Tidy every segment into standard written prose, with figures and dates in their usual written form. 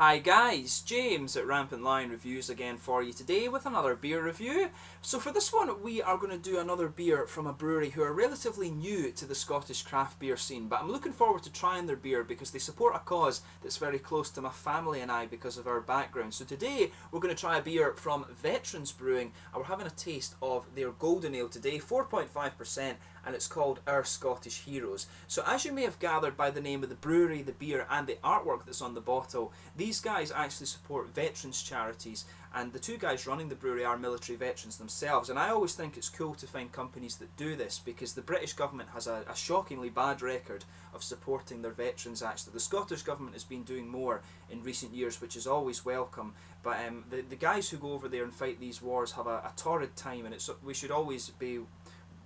Hi guys, James at RampantLionReviews again for you today with another beer review. So for this one we are going to do another beer from a brewery who are relatively new to the Scottish craft beer scene, but I'm looking forward to trying their beer because they support a cause that's very close to my family and I because of our background. So today we're going to try a beer from Veterans Brewing and we're having a taste of their Golden Ale today, 4.5%, and it's called Our Scottish Heroes. So as you may have gathered by the name of the brewery, the beer and the artwork that's on the bottle, these guys actually support veterans charities, and the two guys running the brewery are military veterans themselves. And I always think it's cool to find companies that do this because the British government has a shockingly bad record of supporting their veterans. Actually, the Scottish government has been doing more in recent years, which is always welcome, but the guys who go over there and fight these wars have a torrid time, and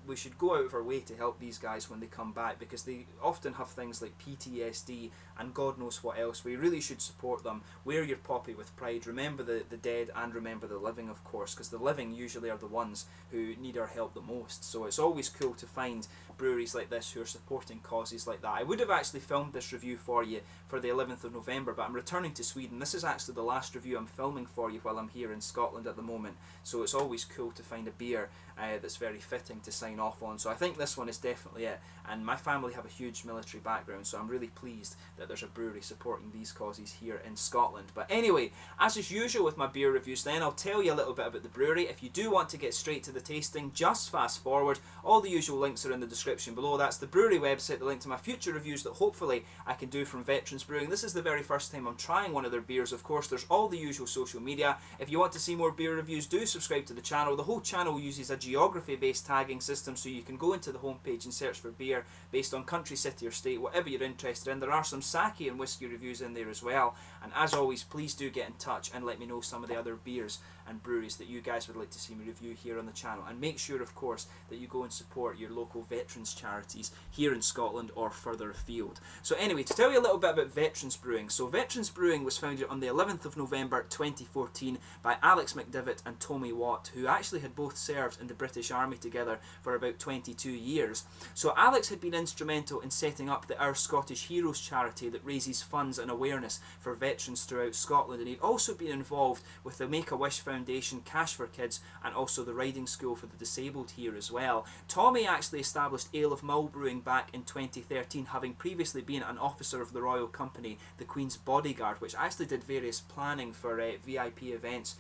we should go out of our way to help these guys when they come back because they often have things like PTSD and God knows what else. We really should support them. Wear your poppy with pride. Remember the dead and remember the living, of course, because the living usually are the ones who need our help the most. So it's always cool to find breweries like this who are supporting causes like that. I would have actually filmed this review for you for the 11th of November, but I'm returning to Sweden. This is actually the last review I'm filming for you while I'm here in Scotland at the moment. So it's always cool to find a beer that's very fitting to sign off on. So I think this one is definitely it, and my family have a huge military background, so I'm really pleased that there's a brewery supporting these causes here in Scotland. But anyway, as is usual with my beer reviews then, I'll tell you a little bit about the brewery. If you do want to get straight to the tasting, just fast forward. All the usual links are in the description below. That's the brewery website, the link to my future reviews that hopefully I can do from Veterans Brewing. This is the very first time I'm trying one of their beers. Of course, there's all the usual social media. If you want to see more beer reviews, do subscribe to the channel. The whole channel uses a geography-based tagging system, so you can go into the homepage and search for beer based on country, city or state, whatever you're interested in. There are some sake and whiskey reviews in there as well, and as always, please do get in touch and let me know some of the other beers and breweries that you guys would like to see me review here on the channel. And make sure, of course, that you go and support your local veterans charities here in Scotland or further afield. So anyway, to tell you a little bit about Veterans Brewing. So Veterans Brewing was founded on the 11th of November 2014 by Alex McDivitt and Tommy Watt, who actually had both served in the British Army together for about 22 years. So Alex had been instrumental in setting up the Our Scottish Heroes charity that raises funds and awareness for veterans throughout Scotland, and he'd also been involved with the Make-A-Wish Foundation, Cash for Kids, and also the riding school for the disabled here as well. Tommy actually established Ale of Mull Brewing back in 2013, having previously been an officer of the Royal Company, the Queen's Bodyguard, which actually did various planning for VIP events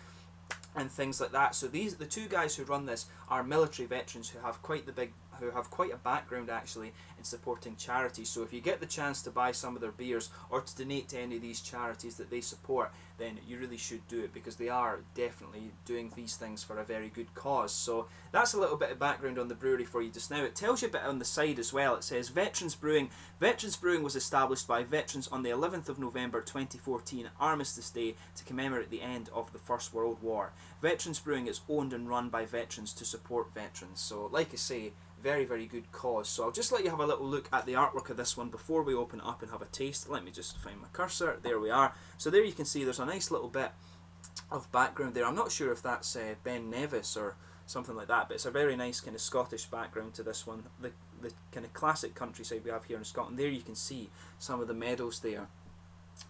and things like that. So the two guys who run this are military veterans who have quite a background actually in supporting charities. So if you get the chance to buy some of their beers or to donate to any of these charities that they support, then you really should do it because they are definitely doing these things for a very good cause. So that's a little bit of background on the brewery for you just now. It tells you a bit on the side as well. It says Veterans Brewing. Veterans Brewing was established by veterans on the 11th of November 2014, Armistice Day, to commemorate the end of the First World War. Veterans Brewing is owned and run by veterans to support veterans. So like I say, very, very good cause. So I'll just let you have a little look at the artwork of this one before we open it up and have a taste. Let me just find my cursor. There we are. So there you can see there's a nice little bit of background there. I'm not sure if that's Ben Nevis or something like that, but it's a very nice kind of Scottish background to this one. The kind of classic countryside we have here in Scotland. There you can see some of the medals there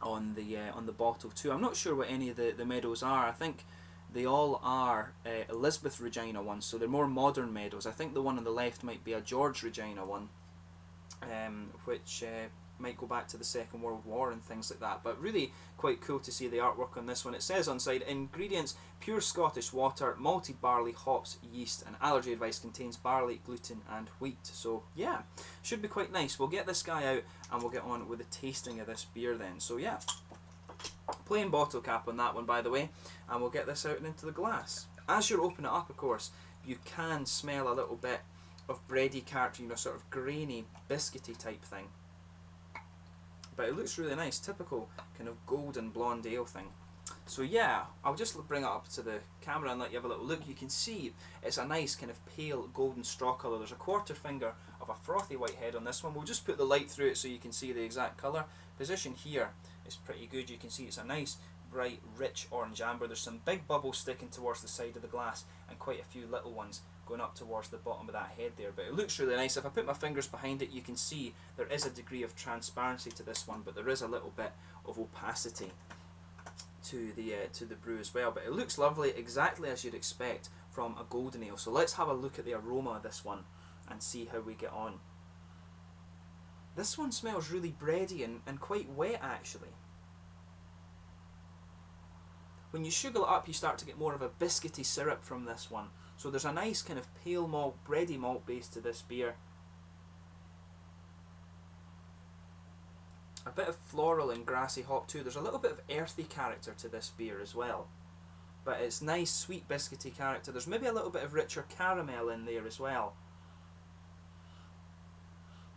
on the bottle too. I'm not sure what any of the medals are. I think they all are Elizabeth Regina ones, so they're more modern medals. I think the one on the left might be a George Regina one, which might go back to the Second World War and things like that. But really quite cool to see the artwork on this one. It says on side, ingredients: pure Scottish water, malted barley, hops, yeast, and allergy advice, contains barley, gluten and wheat. So yeah, should be quite nice. We'll get this guy out and we'll get on with the tasting of this beer then. So yeah, plain bottle cap on that one, by the way, and we'll get this out and into the glass. As you're opening it up, of course, you can smell a little bit of bready character, you know, sort of grainy, biscuity type thing. But it looks really nice, typical kind of golden blonde ale thing. So yeah, I'll just bring it up to the camera and let you have a little look. You can see it's a nice kind of pale golden straw colour. There's a quarter finger of a frothy white head on this one. We'll just put the light through it so you can see the exact colour. Position here is pretty good. You can see it's a nice bright rich orange amber. There's some big bubbles sticking towards the side of the glass and quite a few little ones going up towards the bottom of that head there, but it looks really nice. If I put my fingers behind it, you can see there is a degree of transparency to this one, but there is a little bit of opacity to the brew as well. But it looks lovely, exactly as you'd expect from a golden ale. So let's have a look at the aroma of this one and see how we get on. This one smells really bready and quite wet actually. When you sugar it up, you start to get more of a biscuity syrup from this one. So there's a nice kind of pale malt, bready malt base to this beer. A bit of floral and grassy hop too. There's a little bit of earthy character to this beer as well. But it's nice, sweet, biscuity character. There's maybe a little bit of richer caramel in there as well.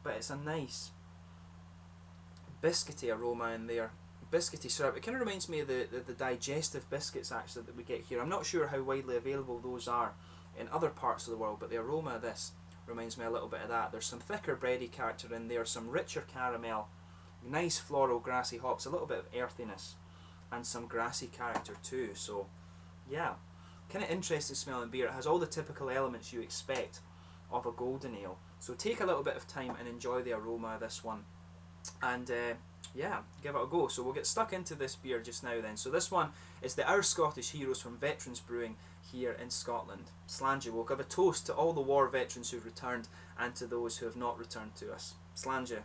But it's a nice biscuity aroma in there. Biscuity syrup. It kind of reminds me of the digestive biscuits actually that we get here. I'm not sure how widely available those are in other parts of the world, but the aroma of this reminds me a little bit of that. There's some thicker bready character in there, some richer caramel, nice floral grassy hops, a little bit of earthiness, and some grassy character too. So yeah, kind of interesting smelling beer. It has all the typical elements you expect of a golden ale. So take a little bit of time and enjoy the aroma of this one, and yeah, give it a go. So we'll get stuck into this beer just now then. So this one is the Our Scottish Heroes from Veterans Brewing here in Scotland. Slàinte. We'll give a toast to all the war veterans who've returned and to those who have not returned to us. Slàinte.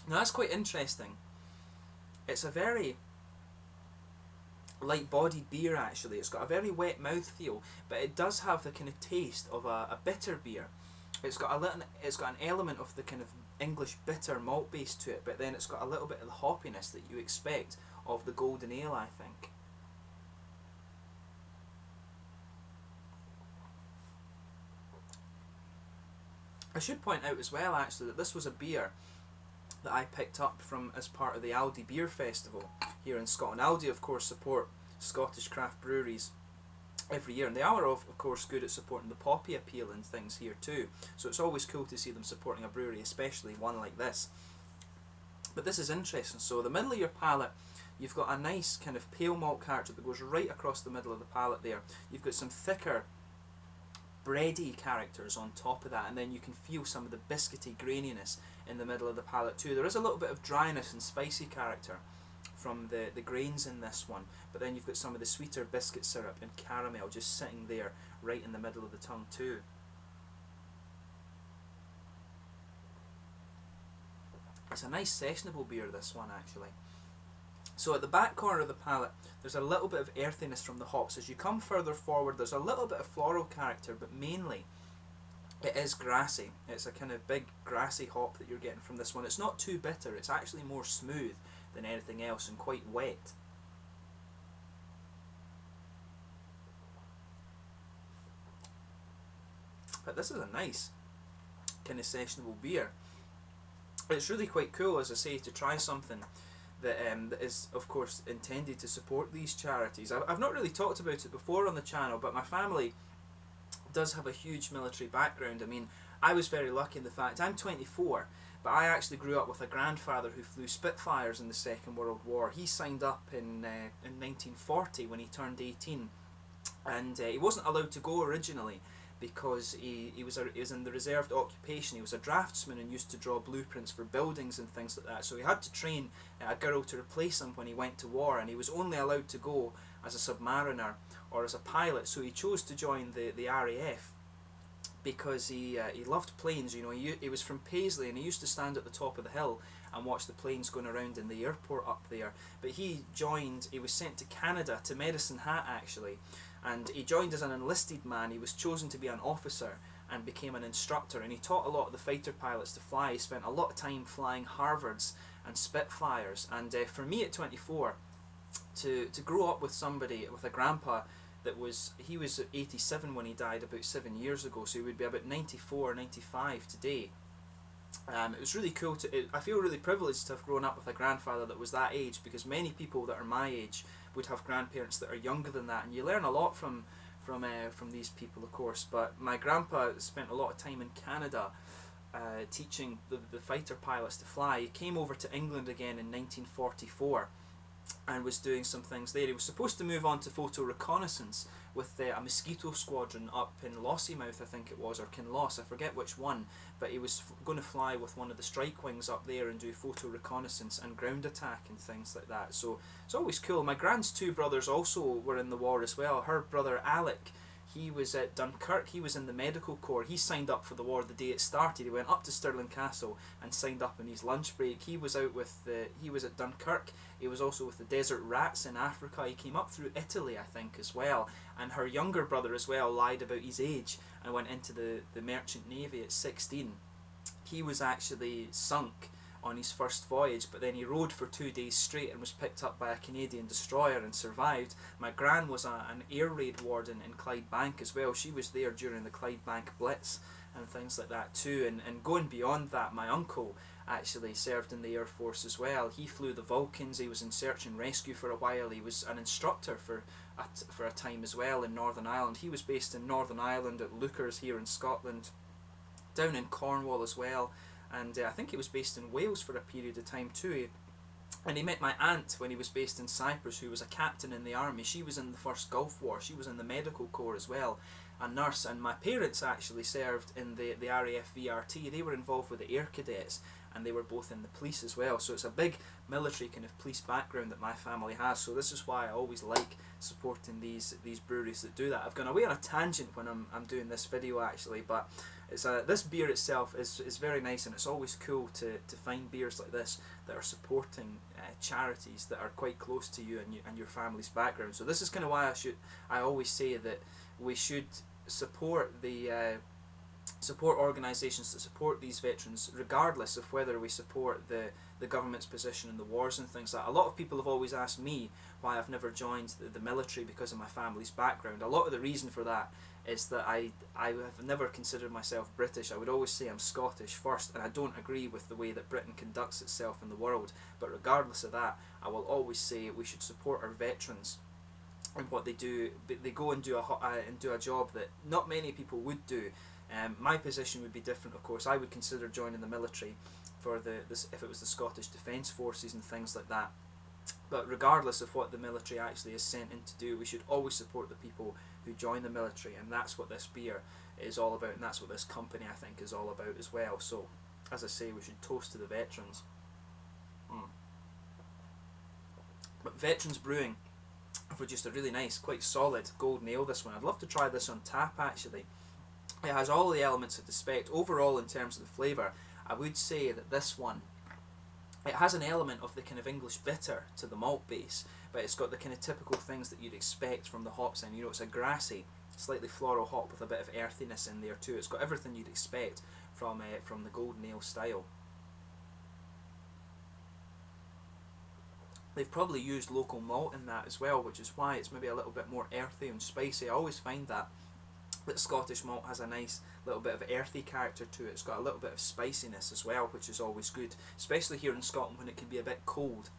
Now that's quite interesting. It's a very light-bodied beer actually. It's got a very wet mouthfeel, but it does have the kind of taste of a bitter beer. It's got an element of the kind of English bitter malt base to it, but then it's got a little bit of the hoppiness that you expect of the golden ale, I think. I should point out as well actually that this was a beer that I picked up from as part of the Aldi Beer Festival here in Scotland. Aldi of course support Scottish craft breweries every year, and they are of course good at supporting the poppy appeal and things here too, so it's always cool to see them supporting a brewery, especially one like this. But this is interesting. So the middle of your palate, you've got a nice kind of pale malt character that goes right across the middle of the palate there. You've got some thicker bready characters on top of that, and then you can feel some of the biscuity graininess in the middle of the palate too. There is a little bit of dryness and spicy character from the grains in this one, but then you've got some of the sweeter biscuit syrup and caramel just sitting there right in the middle of the tongue too. It's a nice sessionable beer, this one actually. So at the back corner of the palate, there's a little bit of earthiness from the hops. As you come further forward, there's a little bit of floral character, but mainly it is grassy. It's a kind of big grassy hop that you're getting from this one. It's not too bitter, it's actually more smooth than anything else and quite wet. But this is a nice kind of sessionable beer. It's really quite cool, as I say, to try something that is of course intended to support these charities. I've not really talked about it before on the channel, but my family does have a huge military background. I mean, I was very lucky in the fact I'm 24, but I actually grew up with a grandfather who flew Spitfires in the Second World War. He signed up in 1940 when he turned 18, and he wasn't allowed to go originally because he was in the reserved occupation. He was a draftsman and used to draw blueprints for buildings and things like that, so he had to train a girl to replace him when he went to war, and he was only allowed to go as a submariner or as a pilot, so he chose to join the RAF because he loved planes. You know, he was from Paisley, and he used to stand at the top of the hill and watch the planes going around in the airport up there. But he was sent to Canada, to Medicine Hat actually, and he joined as an enlisted man. He was chosen to be an officer and became an instructor, and he taught a lot of the fighter pilots to fly. He spent a lot of time flying Harvards and Spitfires, and for me at 24, to grow up with somebody, with a grandpa he was 87 when he died about 7 years ago, so he would be about 94, 95 today. It was really cool I feel really privileged to have grown up with a grandfather that was that age, because many people that are my age would have grandparents that are younger than that, and you learn a lot from these people, of course. But my grandpa spent a lot of time in Canada teaching the fighter pilots to fly. He came over to England again in 1944 and was doing some things there. He was supposed to move on to photo reconnaissance, with a mosquito squadron up in Lossiemouth, I think it was, or Kinloss, I forget which one, but he was going to fly with one of the strike wings up there and do photo reconnaissance and ground attack and things like that. So it's always cool. My grand's two brothers also were in the war as well. Her brother Alec, he was at Dunkirk, he was in the medical corps. He signed up for the war the day it started. He went up to Stirling Castle and signed up in his lunch break. He was out with he was at Dunkirk. He was also with the Desert Rats in Africa. He came up through Italy, I think, as well. And her younger brother as well lied about his age and went into the Merchant Navy at 16. He was actually sunk on his first voyage, but then he rowed for 2 days straight and was picked up by a Canadian destroyer and survived. My gran was an air raid warden in Clydebank as well. She was there during the Clydebank Blitz and things like that too. And going beyond that, my uncle actually served in the Air Force as well. He flew the Vulcans. He was in search and rescue for a while. He was an instructor for a time as well in Northern Ireland. He was based in Northern Ireland at Lookers here in Scotland, down in Cornwall as well. And I think he was based in Wales for a period of time too. And he met my aunt when he was based in Cyprus, who was a captain in the army. She was in the first Gulf War. She was in the medical corps as well, a nurse. And my parents actually served in the RAF VRT. They were involved with the Air Cadets, and they were both in the police as well. So it's a big military kind of police background that my family has. So this is why I always like supporting these breweries that do that. I've gone away on a tangent when I'm doing this video actually, but it's this beer itself is very nice, and it's always cool to find beers like this that are supporting charities that are quite close to you and your family's background. So this is kind of why I always say that we should support support organisations that support these veterans, regardless of whether we support the government's position in the wars and things like that. A lot of people have always asked me why I've never joined the military because of my family's background. A lot of the reason for that is that I have never considered myself British. I would always say I'm Scottish first, and I don't agree with the way that Britain conducts itself in the world. But regardless of that, I will always say we should support our veterans and what they do. They go and do a job that not many people would do. My position would be different, of course. I would consider joining the military for if it was the Scottish Defence Forces and things like that. But regardless of what the military actually is sent in to do, we should always support the people who join the military, and that's what this beer is all about, and that's what this company, I think, is all about as well. So, as I say, we should toast to the veterans. But Veterans Brewing have produced a really nice, quite solid golden ale, this one. I'd love to try this on tap, actually. It has all the elements I'd expect. Overall, in terms of the flavour, I would say that this one, it has an element of the kind of English bitter to the malt base, but it's got the kind of typical things that you'd expect from the hops in. You know, it's a grassy, slightly floral hop with a bit of earthiness in there too. It's got everything you'd expect from the golden ale style. They've probably used local malt in that as well, which is why it's maybe a little bit more earthy and spicy. I always find that Scottish malt has a nice little bit of earthy character to it. It's got a little bit of spiciness as well, which is always good, especially here in Scotland when it can be a bit cold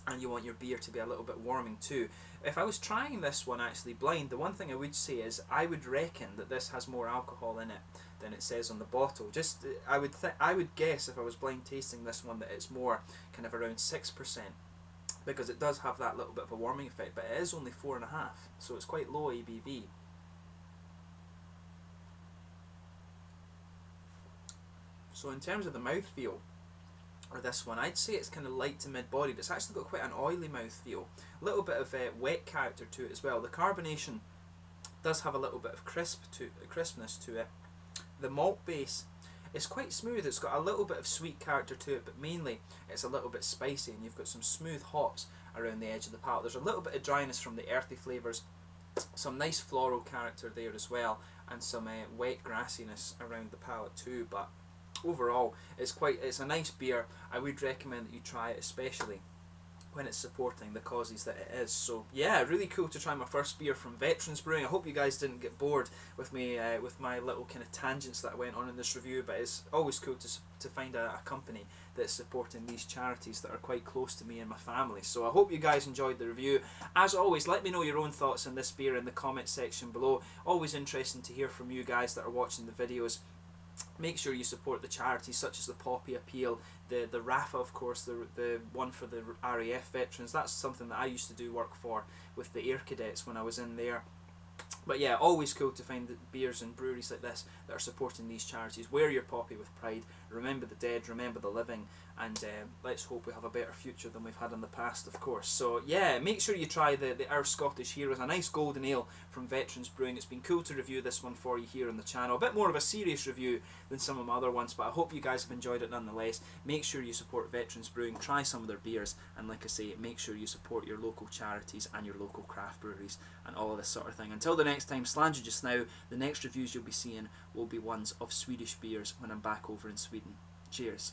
and you want your beer to be a little bit warming too. If I was trying this one actually blind, the one thing I would say is I would reckon that this has more alcohol in it than it says on the bottle. Just I would guess if I was blind tasting this one that it's more kind of around 6%, because it does have that little bit of a warming effect, but it is only 4.5, so it's quite low ABV. So in terms of the mouthfeel of this one, I'd say it's kind of light to mid-bodied. It's actually got quite an oily mouthfeel. A little bit of wet character to it as well. The carbonation does have a little bit of crispness to it. The malt base is quite smooth. It's got a little bit of sweet character to it, but mainly it's a little bit spicy, and you've got some smooth hops around the edge of the palate. There's a little bit of dryness from the earthy flavours, some nice floral character there as well, and some wet grassiness around the palate too. But overall, it's a nice beer. I would recommend that you try it, especially when it's supporting the causes that it is. So yeah, really cool to try my first beer from Veterans Brewing. I hope you guys didn't get bored with me with my little kind of tangents that I went on in this review, but it's always cool to find a company that's supporting these charities that are quite close to me and my family. So I hope you guys enjoyed the review. As always, let me know your own thoughts on this beer in the comment section below. Always interesting to hear from you guys that are watching the videos. Make sure you support the charities such as the Poppy Appeal, the RAFA, of course, the one for the RAF veterans. That's something that I used to do work for with the Air Cadets when I was in there. But yeah, always cool to find beers and breweries like this that are supporting these charities. Wear your poppy with pride, remember the dead, remember the living, and let's hope we have a better future than we've had in the past, of course. So yeah, make sure you try the Our Scottish Heroes, a nice golden ale from Veterans Brewing. It's been cool to review this one for you here on the channel. A bit more of a serious review than some of my other ones, but I hope you guys have enjoyed it nonetheless. Make sure you support Veterans Brewing, try some of their beers, and like I say, make sure you support your local charities and your local craft breweries and all of this sort of thing. Until the next time, Slanger just now, the next reviews you'll be seeing will be ones of Swedish beers when I'm back over in Sweden. Cheers.